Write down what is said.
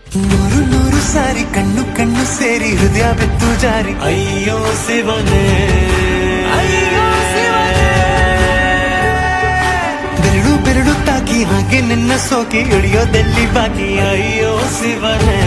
ನೂರು ನೂರು ಸಾರಿ ಕಣ್ಣು ಕಣ್ಣು ಸೇರಿ ಹೃದಯ ಬೆತ್ತು ಜಾರಿ ಅಯ್ಯೋ ಶಿವನೇ ಬೆರಳು ಬೆರಳು ತಾಕಿ ಹಾಗೆ ನಿನ್ನ ಸೋಕಿ ಇಳಿಯೋದೆಲ್ಲಿ ಬಾಕಿ ಅಯ್ಯೋ ಶಿವನೇ